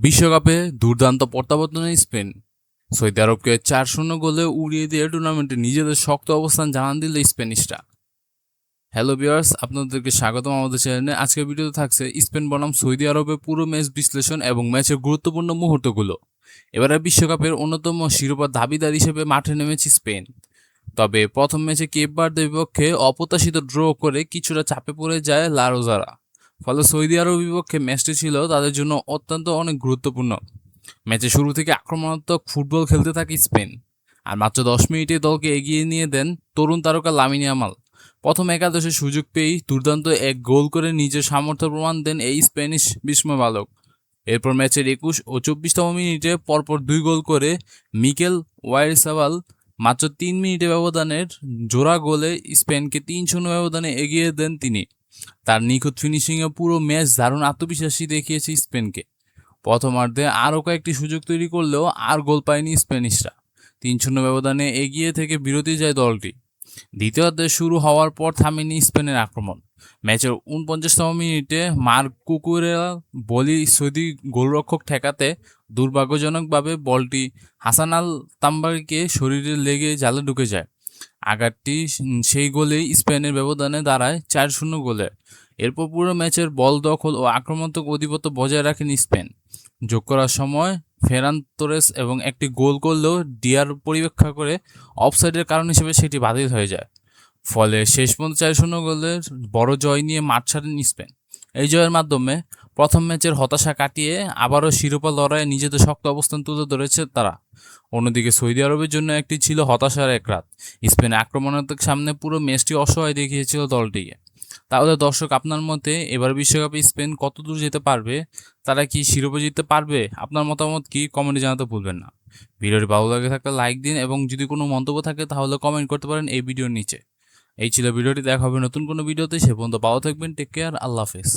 বিশ্বকাপে দুর্দান্ত প্রত্যাবর্তনে Spain Saudi আরবকে ৪-০ গোলে উড়িয়ে দিয়ে টুর্নামেন্টে নিজেদের শক্ত অবস্থান জানান দিল স্প্যানিশরা। হ্যালো ভিউয়ার্স, আপনাদেরকে স্বাগতম আমাদের চ্যানেলে। আজকের ভিডিওতে থাকছে স্পেন বনাম সৌদি আরবের পুরো ম্যাচ বিশ্লেষণ এবং ম্যাচের গুরুত্বপূর্ণ মুহূর্তগুলো। এবারে বিশ্বকাপের অন্যতম শিরোপা দাবিদার হিসেবে মাঠে নেমেছে স্পেন। তবে প্রথম ম্যাচে কেপ ভার্দের বিপক্ষে অপ্রত্যাশিত ড্র করে কিছুটা চাপে পড়ে যায় লা রোজারা। ফলে সৌদি আরবের বিপক্ষে ম্যাচটি ছিল তাদের জন্য অত্যন্ত অনেক গুরুত্বপূর্ণ। ম্যাচের শুরু থেকে আক্রমণাত্মক ফুটবল খেলতে থাকে স্পেন, আর মাত্র ১০ মিনিটে দলকে এগিয়ে নিয়ে দেন তরুণ তারকা লামিন ইয়ামাল। প্রথম একাদশে সুযোগ পেয়েই দুর্দান্ত এক গোল করে নিজের সামর্থ্য প্রমাণ দেন এই স্প্যানিশ বিস্ময় বালক। এরপর ম্যাচের ২১ ও ২৪তম মিনিটে পরপর ২ গোল করে মিকেল ওয়াইরসাবাল মাত্র ৩ মিনিটে ব্যবধানের জোড়া গোলে স্পেনকে ৩-০ ব্যবধানে এগিয়ে দেন তিনি। তার নিখুঁত ফিনিশিংয়ে পুরো ম্যাচ দারুণ আত্মবিশ্বাসী দেখিয়েছে স্পেনকে। প্রথমার্ধে আরও কয়েকটি সুযোগ তৈরি করলেও আর গোল পায়নি স্প্যানিশরা। ৩-০ ব্যবধানে এগিয়ে থেকে বিরতি যায় দলটি। দ্বিতীয়ার্ধে শুরু হওয়ার পর থামেনি স্পেনের আক্রমণ। ম্যাচের ৪৯তম মিনিটে মার্ক কুকুরেলা বলি সৌদি গোলরক্ষক ঠেকাতে দুর্ভাগ্যজনকভাবে বলটি হাসান আল তাম্বারিকে শরীরে লেগে জালে ঢুকে যায়। আঘাতটি সেই গোলেই স্পেনের ব্যবধানে দাঁড়ায় ৪-০ গোলে। এরপর পুরো ম্যাচের বল দখল ও আক্রমণাত্মক আধিপত্য বজায় রাখেন স্পেন। যোগ করার সময় ফেরান তোরেস এবং একটি গোল করলেও ডিআর পরীক্ষা করে অফসাইডের কারণ হিসেবে সেটি বাতিল হয়ে যায়। ফলে শেষ পর্যন্ত ৪-০ গোলের বড় জয় নিয়ে মাঠ ছাড়েন স্পেন। এই জয়ের মাধ্যমে প্রথম ম্যাচের হতাশা কাটিয়ে আবারও শিরোপা লড়াইয়ে নিজেদের শক্ত অবস্থান তুলে ধরেছে তারা। অন্যদিকে সৌদি আরবের জন্য একটি ছিল হতাশার এক রাত। স্পেন আক্রমণাত্মক সামনে পুরো ম্যাচটি অসহায় দেখিয়েছিল দলটিকে। তাহলে দর্শক, আপনার মতে এবার বিশ্বকাপে স্পেন কতদূর যেতে পারবে? তারা কি শিরোপা জিততে পারবে? আপনার মতামত কি? কমেন্টে জানাতে ভুলবেন না। ভিডিওটি ভালো লাগে থাকলে লাইক দিন এবং যদি কোনো মন্তব্য থাকে তাহলে কমেন্ট করতে পারেন এই ভিডিওর নিচে। এই ছিল ভিডিওটি, দেখা হবে নতুন কোনো ভিডিওতে। সে পর্যন্ত ভালো থাকবেন। Take care. আল্লাহ হাফেজ।